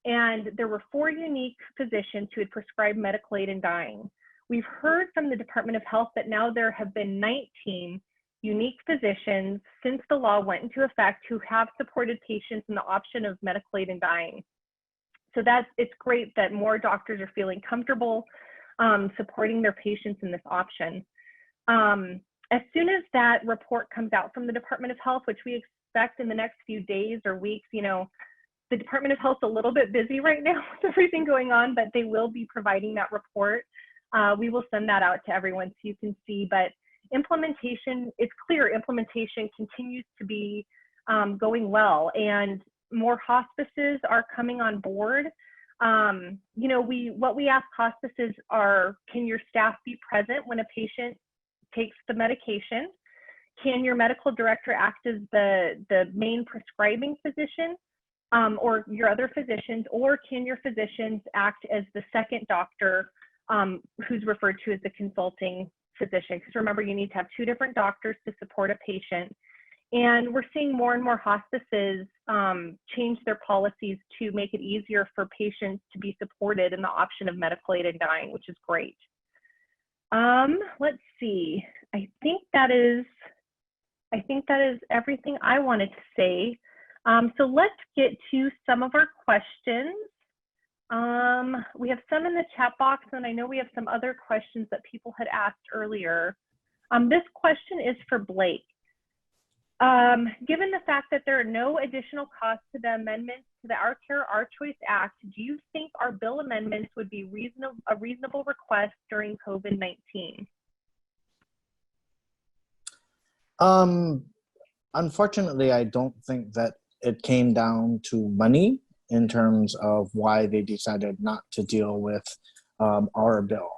And there were 4 unique physicians who had prescribed medical aid in dying. We've heard from the Department of Health that now there have been 19 unique physicians since the law went into effect who have supported patients in the option of medical aid in dying. So it's great that more doctors are feeling comfortable supporting their patients in this option. As soon as that report comes out from the Department of Health, which we expect in the next few days or weeks, you know, the Department of Health's a little bit busy right now with everything going on, but they will be providing that report. We will send that out to everyone so you can see, but implementation, it's clear implementation continues to be going well, and more hospices are coming on board. You know, what we ask hospices are, can your staff be present when a patient takes the medication? Can your medical director act as the main prescribing physician or your other physicians, or can your physicians act as the second doctor who's referred to as the consulting physician? Because remember, you need to have 2 different doctors to support a patient. And we're seeing more and more hospices change their policies to make it easier for patients to be supported in the option of medical aid in dying, which is great. Let's see. I think that is everything I wanted to say. So let's get to some of our questions. We have some in the chat box, and I know we have some other questions that people had asked earlier. This question is for Blake. Given the fact that there are no additional costs to the amendments to the Our Care, Our Choice Act, do you think our bill amendments would be a reasonable request during COVID-19? Unfortunately, I don't think that it came down to money in terms of why they decided not to deal with our bill.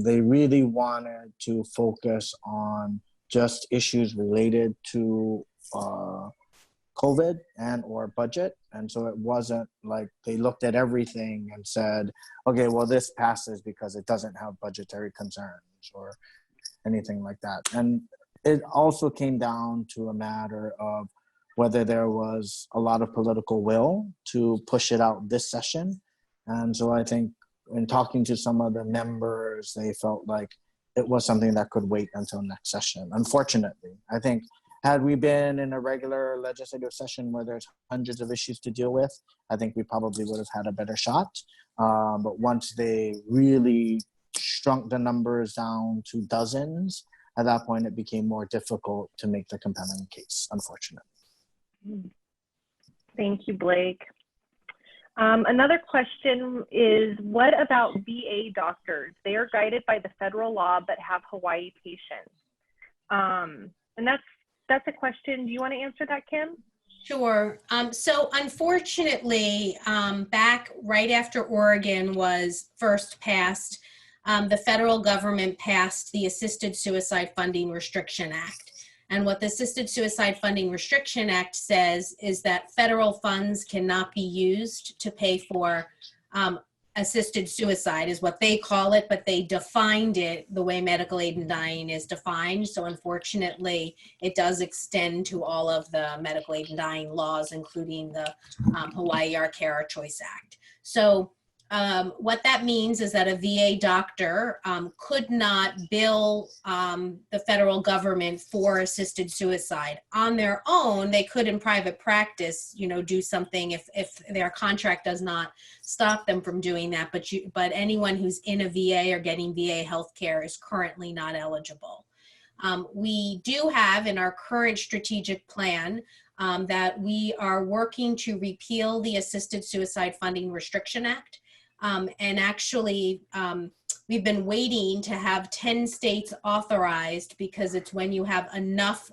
They really wanted to focus on just issues related to COVID and or budget. And so it wasn't like they looked at everything and said, okay, well, this passes because it doesn't have budgetary concerns or anything like that. And it also came down to a matter of whether there was a lot of political will to push it out this session. And so I think in talking to some of the members, they felt like it was something that could wait until next session. Unfortunately, I think had we been in a regular legislative session where there's hundreds of issues to deal with, I think we probably would have had a better shot. But once they really shrunk the numbers down to dozens, at that point it became more difficult to make the compelling case, unfortunately. Thank you, Blake. Another question is, what about VA doctors? They are guided by the federal law, but have Hawaii patients. And that's a question. Do you want to answer that, Kim? Sure. So unfortunately, back right after Oregon was first passed, the federal government passed the Assisted Suicide Funding Restriction Act. And what the Assisted Suicide Funding Restriction Act says is that federal funds cannot be used to pay for assisted suicide is what they call it, but they defined it the way medical aid in dying is defined. So unfortunately, it does extend to all of the medical aid in dying laws, including the Hawaii Our Care, Our Choice Act. So what that means is that a VA doctor could not bill the federal government for assisted suicide. On their own, they could in private practice, do something if their contract does not stop them from doing that. But anyone who's in a VA or getting VA health care is currently not eligible. We do have in our current strategic plan that we are working to repeal the Assisted Suicide Funding Restriction Act. And actually, we've been waiting to have 10 states authorized because it's when you have enough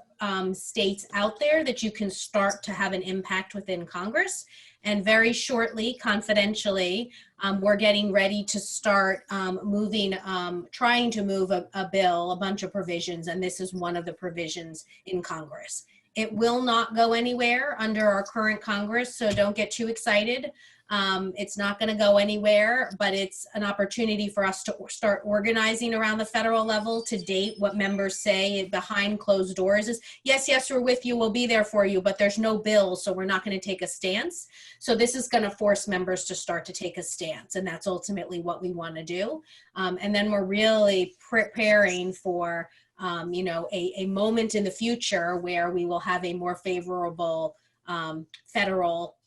states out there that you can start to have an impact within Congress. And very shortly, confidentially, we're getting ready to start trying to move a bill, a bunch of provisions, and this is one of the provisions in Congress. It will not go anywhere under our current Congress, so don't get too excited. It's not going to go anywhere, but it's an opportunity for us to start organizing around the federal level. To date, what members say behind closed doors is, yes, yes, we're with you, we'll be there for you, but there's no bill, so we're not going to take a stance. So this is going to force members to start to take a stance, and that's ultimately what we want to do. And then we're really preparing for a moment in the future where we will have a more favorable federal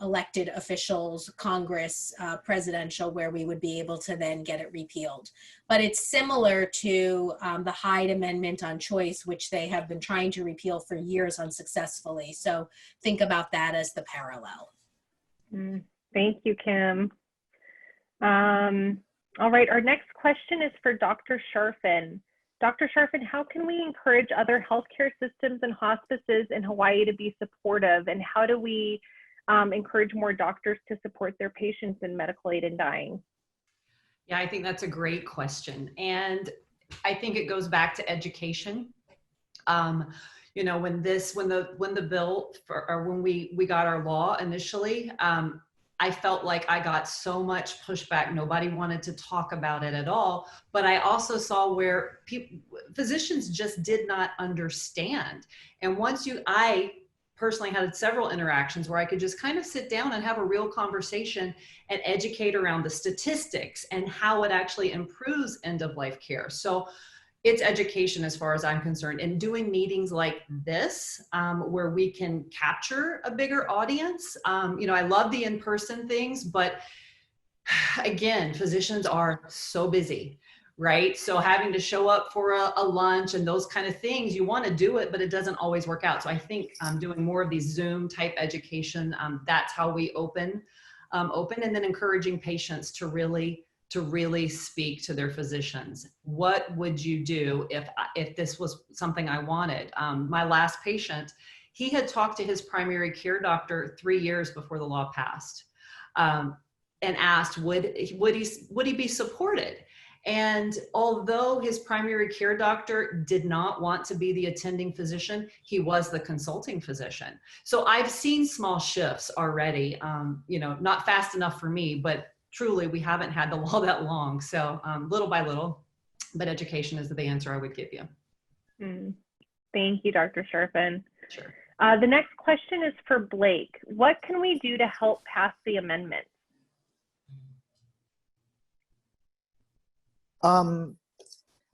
elected officials, Congress, presidential, where we would be able to then get it repealed. But it's similar to the Hyde Amendment on choice, which they have been trying to repeal for years unsuccessfully. So think about that as the parallel. Thank you, Kim. All right, our next question is for Dr. Sharfin. Dr. Sharfin, how can we encourage other healthcare systems and hospices in Hawaii to be supportive, and how do we encourage more doctors to support their patients in medical aid in dying? Yeah, I think that's a great question. And I think it goes back to education. You know, when the bill or when we got our law initially, I felt like I got so much pushback. Nobody wanted to talk about it at all. But I also saw where physicians just did not understand. And I personally had several interactions where I could just kind of sit down and have a real conversation and educate around the statistics and how it actually improves end-of-life care. So it's education as far as I'm concerned, and doing meetings like this where we can capture a bigger audience. I love the in-person things, but again, physicians are so busy, right? So having to show up for a lunch and those kind of things, you want to do it, but it doesn't always work out. So I think doing more of these Zoom type education, that's how we open, and then encouraging patients to really speak to their physicians. What would you do if this was something I wanted? My last patient, he had talked to his primary care doctor 3 years before the law passed, and asked, would he be supported? And although his primary care doctor did not want to be the attending physician, he was the consulting physician. So I've seen small shifts already, not fast enough for me, but truly, we haven't had the law that long. So little by little, but education is the answer I would give you. Thank you, Dr. Sharfin. Sure. The next question is for Blake. What can we do to help pass the amendment?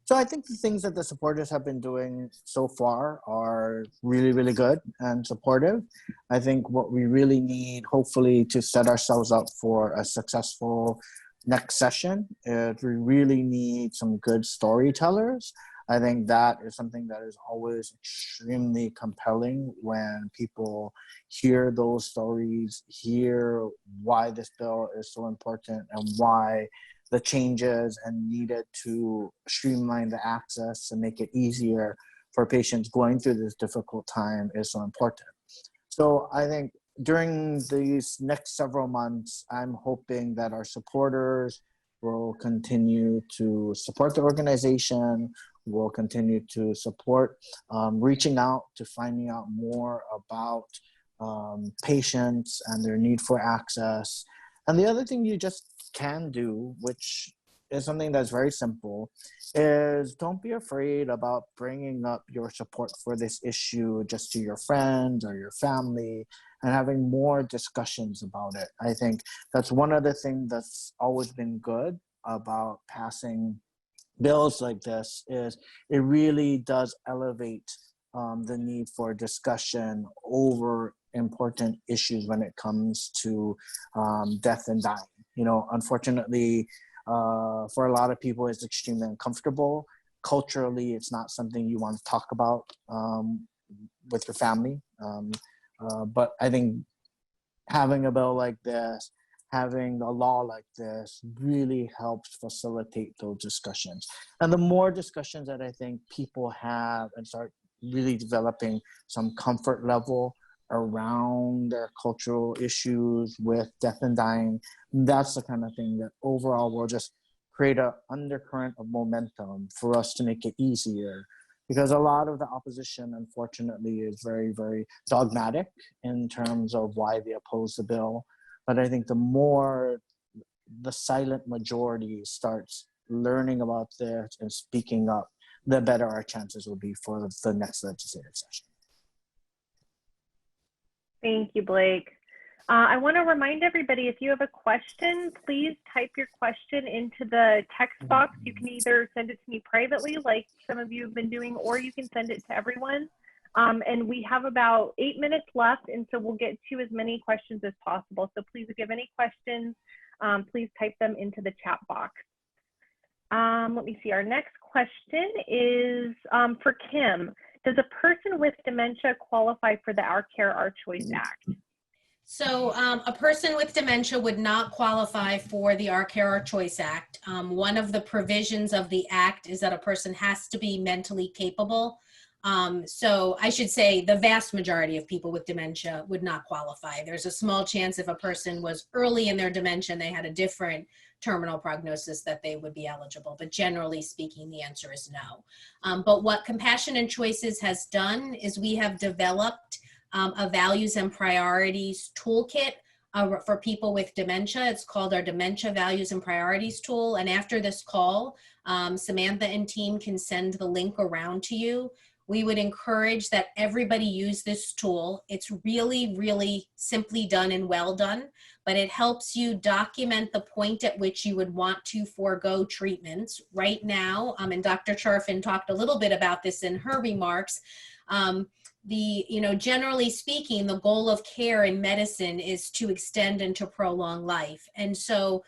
So I think the things that the supporters have been doing so far are really, really good and supportive. I think what we really need, hopefully, to set ourselves up for a successful next session is we really need some good storytellers. I think that is something that is always extremely compelling when people hear those stories, hear why this bill is so important and why the changes and needed to streamline the access and make it easier for patients going through this difficult time is so important. So I think during these next several months, I'm hoping that our supporters will continue to support the organization, will continue to support reaching out to finding out more about patients and their need for access. And the other thing you just can do, which is something that's very simple, is don't be afraid about bringing up your support for this issue just to your friends or your family and having more discussions about it. I think that's one of the things that's always been good about passing bills like this is it really does elevate the need for discussion over important issues when it comes to death and dying. Unfortunately, for a lot of people, it's extremely uncomfortable. Culturally, it's not something you want to talk about with your family. But I think having a bill like this, having a law like this really helps facilitate those discussions. And the more discussions that I think people have and start really developing some comfort level around their cultural issues with death and dying, that's the kind of thing that overall will just create an undercurrent of momentum for us to make it easier. Because a lot of the opposition, unfortunately, is very, very dogmatic in terms of why they oppose the bill. But I think the more the silent majority starts learning about this and speaking up, the better our chances will be for the next legislative session. Thank you, Blake. I want to remind everybody, if you have a question, please type your question into the text box. You can either send it to me privately, like some of you have been doing, or you can send it to everyone. And we have about 8 minutes left, and so we'll get to as many questions as possible. So please, if you have any questions, please type them into the chat box. Let me see, our next question is for Kim. Does a person with dementia qualify for the Our Care, Our Choice Act? So a person with dementia would not qualify for the Our Care, Our Choice Act. One of the provisions of the act is that a person has to be mentally capable. So I should say the vast majority of people with dementia would not qualify. There's a small chance if a person was early in their dementia and they had a different terminal prognosis that they would be eligible. But generally speaking, the answer is no. But what Compassion and Choices has done is we have developed a values and priorities toolkit for people with dementia. It's called our Dementia Values and Priorities tool. And after this call, Samantha and team can send the link around to you. We would encourage that everybody use this tool. It's really, really simply done and well done, but it helps you document the point at which you would want to forego treatments. Right now, and Dr. Charfin talked a little bit about this in her remarks, generally speaking, the goal of care in medicine is to extend and to prolong life. And so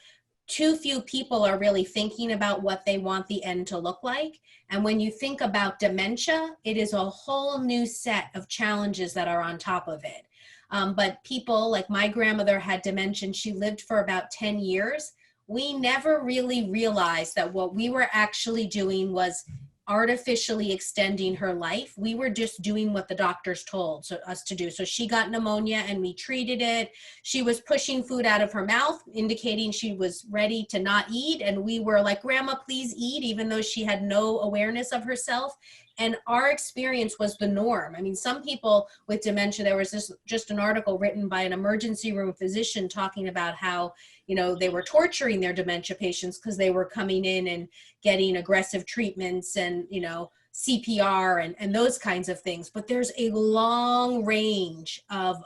too few people are really thinking about what they want the end to look like. And when you think about dementia, it is a whole new set of challenges that are on top of it. But people, like my grandmother had dementia, and she lived for about 10 years. We never really realized that what we were actually doing was artificially extending her life. We were just doing what the doctors told us to do. So she got pneumonia and we treated it. She was pushing food out of her mouth, indicating she was ready to not eat. And we were like, Grandma, please eat, even though she had no awareness of herself. And our experience was the norm. I mean, some people with dementia, there was just an article written by an emergency room physician talking about how, they were torturing their dementia patients because they were coming in and getting aggressive treatments and, CPR and those kinds of things. But there's a long range of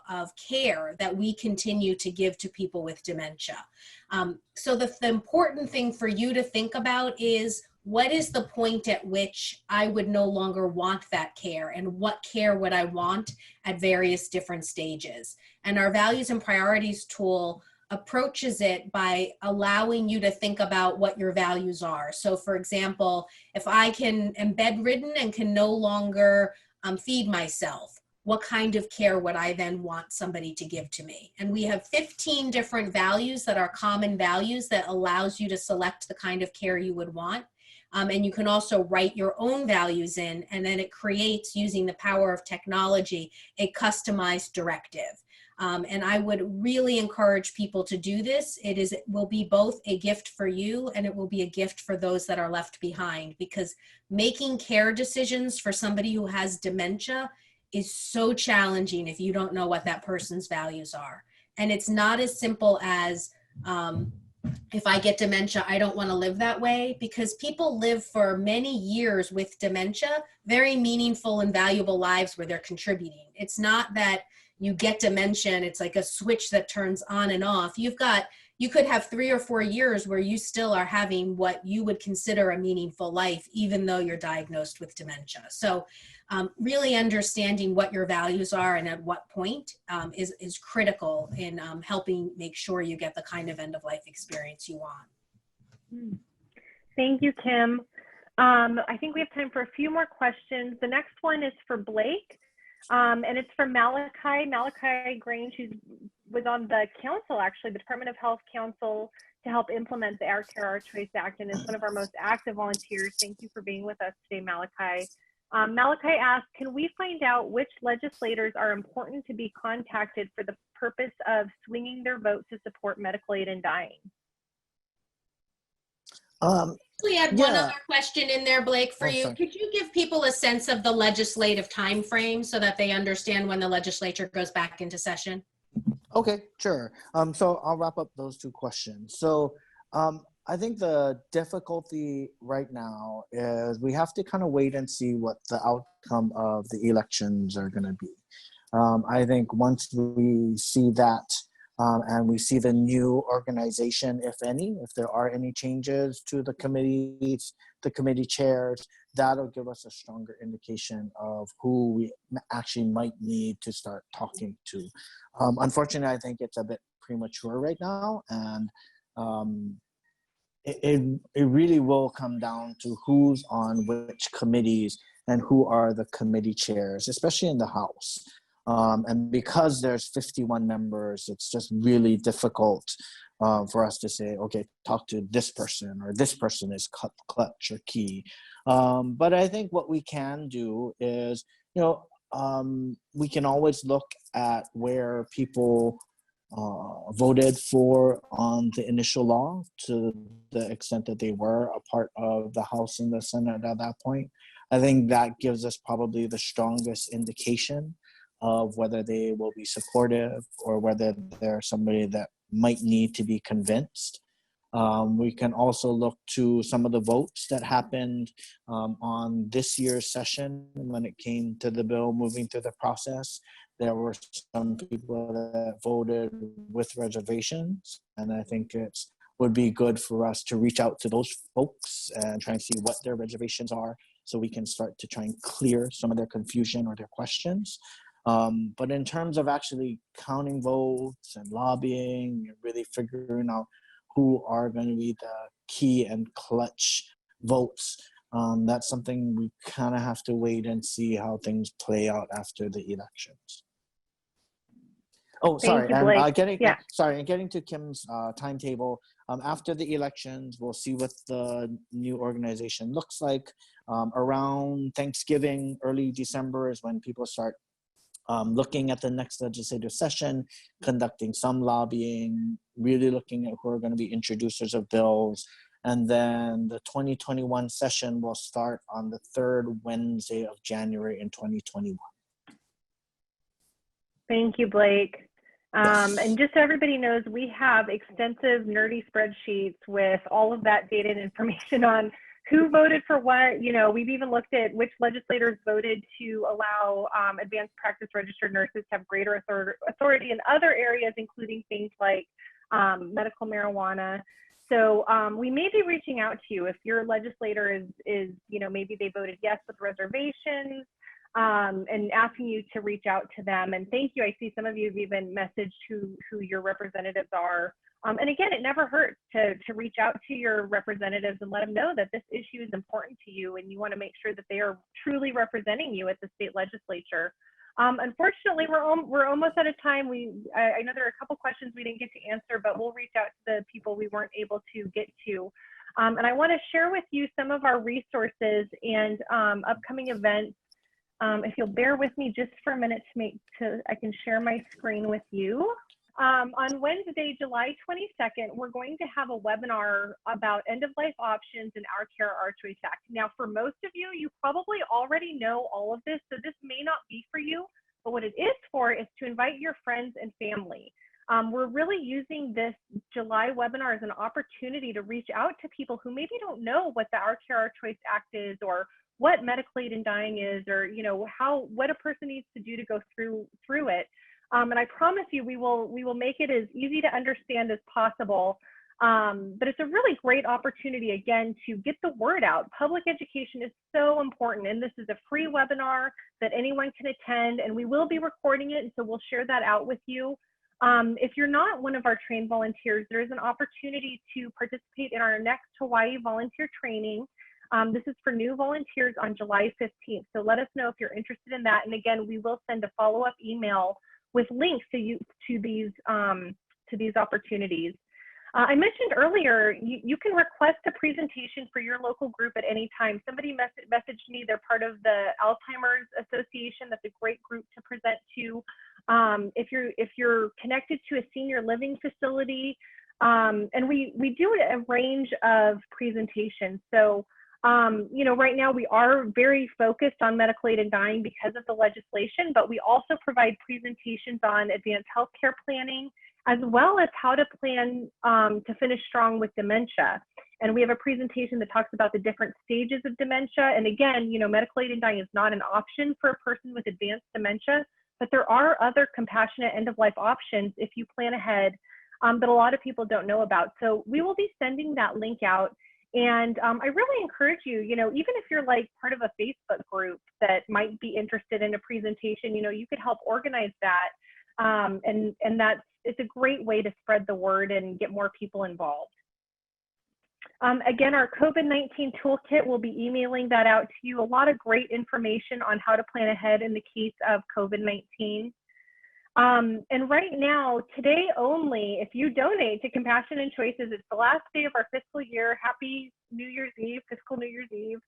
care that we continue to give to people with dementia. So the important thing for you to think about is, what is the point at which I would no longer want that care, and what care would I want at various different stages? And our values and priorities tool approaches it by allowing you to think about what your values are. So for example, if I am bedridden and can no longer feed myself, what kind of care would I then want somebody to give to me? And we have 15 different values that are common values that allows you to select the kind of care you would want. And you can also write your own values in, and then it creates, using the power of technology, a customized directive. And I would really encourage people to do this. It will be both a gift for you and it will be a gift for those that are left behind, because making care decisions for somebody who has dementia is so challenging if you don't know what that person's values are. And it's not as simple as, if I get dementia, I don't want to live that way, because people live for many years with dementia, very meaningful and valuable lives where they're contributing. It's not that you get dementia and it's like a switch that turns on and off. You could have 3 or 4 years where you still are having what you would consider a meaningful life, even though you're diagnosed with dementia. So really understanding what your values are and at what point is critical in helping make sure you get the kind of end-of-life experience you want. Thank you, Kim. I think we have time for a few more questions. The next one is for Blake, and it's from Malachi Grange, who was on the council, actually, the Department of Health Council, to help implement the Our Care, Our Choice Act, and is one of our most active volunteers. Thank you for being with us today, Malachi. Malachi asked, can we find out which legislators are important to be contacted for the purpose of swinging their vote to support medical aid in dying? We had one other question in there, Blake, for you. Sorry. Could you give people a sense of the legislative time frame so that they understand when the legislature goes back into session? Okay, sure. So I'll wrap up those two questions. So I think the difficulty right now is we have to kind of wait and see what the outcome of the elections are going to be. I think once we see that and we see the new organization, if any, if there are any changes to the committees, the committee chairs, that'll give us a stronger indication of who we actually might need to start talking to. Unfortunately, I think it's a bit premature right now, and it really will come down to who's on which committees and who are the committee chairs, especially in the House. And because there's 51 members, it's just really difficult for us to say, okay, talk to this person, or this person is clutch or key. But I think what we can do is, we can always look at where people voted for on the initial law, to the extent that they were a part of the House and the Senate at that point. I think that gives us probably the strongest indication of whether they will be supportive or whether they're somebody that might need to be convinced. We can also look to some of the votes that happened on this year's session when it came to the bill moving through the process. There were some people that voted with reservations, and I think it would be good for us to reach out to those folks and try and see what their reservations are, so we can start to try and clear some of their confusion or their questions. But in terms of actually counting votes and lobbying and really figuring out who are going to be the key and clutch votes, that's something we kind of have to wait and see how things play out after the elections. Oh, sorry, Thank you, Blake. and getting to Kim's timetable. After the elections, we'll see what the new organization looks like. Around Thanksgiving, early December is when people start looking at the next legislative session, conducting some lobbying, really looking at who are going to be introducers of bills. And then the 2021 session will start on the third Wednesday of January in 2021. Thank you, Blake. Yes. And just so everybody knows, we have extensive nerdy spreadsheets with all of that data and information on who voted for what. We've even looked at which legislators voted to allow advanced practice registered nurses to have greater authority in other areas, including things like medical marijuana. So we may be reaching out to you if your legislator is maybe they voted yes with reservations, and asking you to reach out to them. And thank you. I see some of you have even messaged who your representatives are. And again, it never hurts to reach out to your representatives and let them know that this issue is important to you and you want to make sure that they are truly representing you at the state legislature. Unfortunately, we're almost out of time. I know there are a couple questions we didn't get to answer, but we'll reach out to the people we weren't able to get to. And I want to share with you some of our resources and upcoming events. If you'll bear with me just for a minute I can share my screen with you. On Wednesday, July 22nd, we're going to have a webinar about end-of-life options in Our Care, Our Choice Act. Now, for most of you, you probably already know all of this, so this may not be for you, but what it is for is to invite your friends and family. We're really using this July webinar as an opportunity to reach out to people who maybe don't know what the Our Care, Our Choice Act is, or what medical aid in dying is, or what a person needs to do to go through it. And I promise you, we will make it as easy to understand as possible. But it's a really great opportunity, again, to get the word out. Public education is so important, and this is a free webinar that anyone can attend, and we will be recording it, and so we'll share that out with you. If you're not one of our trained volunteers, there is an opportunity to participate in our next Hawaii volunteer training. This is for new volunteers on July 15th. So let us know if you're interested in that. And again, we will send a follow-up email with links to these opportunities. I mentioned earlier, you can request a presentation for your local group at any time. Somebody messaged me, they're part of the Alzheimer's Association. That's a great group to present to. If you're connected to a senior living facility, and we do a range of presentations. So You know, right now we are very focused on medical aid in dying because of the legislation, but we also provide presentations on advanced healthcare planning, as well as how to plan to finish strong with dementia. And we have a presentation that talks about the different stages of dementia. And again, you know, medical aid in dying is not an option for a person with advanced dementia, but there are other compassionate end-of-life options if you plan ahead that a lot of people don't know about. So we will be sending that link out. And I really encourage you, you know, even if you're like part of a Facebook group that might be interested in a presentation, you know, you could help organize that. And it's a great way to spread the word and get more people involved. Again, our COVID-19 toolkit, will be emailing that out to you. A lot of great information on how to plan ahead in the case of COVID-19. And right now, today only, if you donate to Compassion and Choices, it's the last day of our fiscal year. Happy New Year's Eve, fiscal New Year's Eve.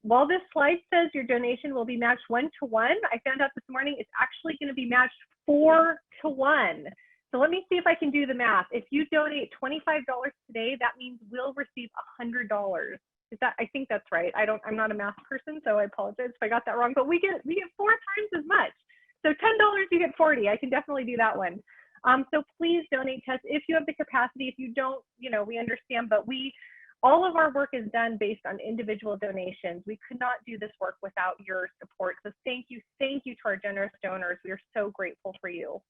While this slide says your donation will be matched 1-to-1, I found out this morning it's actually going to be matched 4-to-1. So let me see if I can do the math. If you donate $25 today, that means we'll receive $100. Is that? I think that's right. I'm not a math person, so I apologize if I got that wrong. But we get 4 times as much. So $10, you get 40. I can definitely do that one. So please donate to us if you have the capacity. If you don't, you know, we understand, but all of our work is done based on individual donations. We could not do this work without your support. So thank you to our generous donors. We are so grateful for you.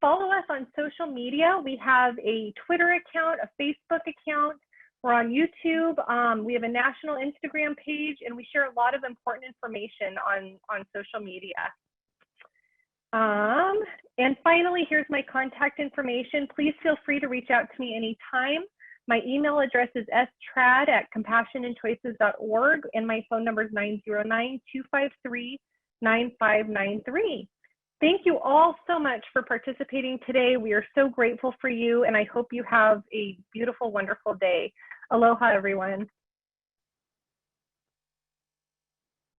Follow us on social media. We have a Twitter account, a Facebook account. We're on YouTube. We have a national Instagram page, and we share a lot of important information on social media. And finally, here's my contact information. Please feel free to reach out to me anytime. My email address is strad@compassionandchoices.org, and my phone number is 909-253-9593. Thank you all so much for participating today. We are so grateful for you, and I hope you have a beautiful, wonderful day. Aloha, everyone.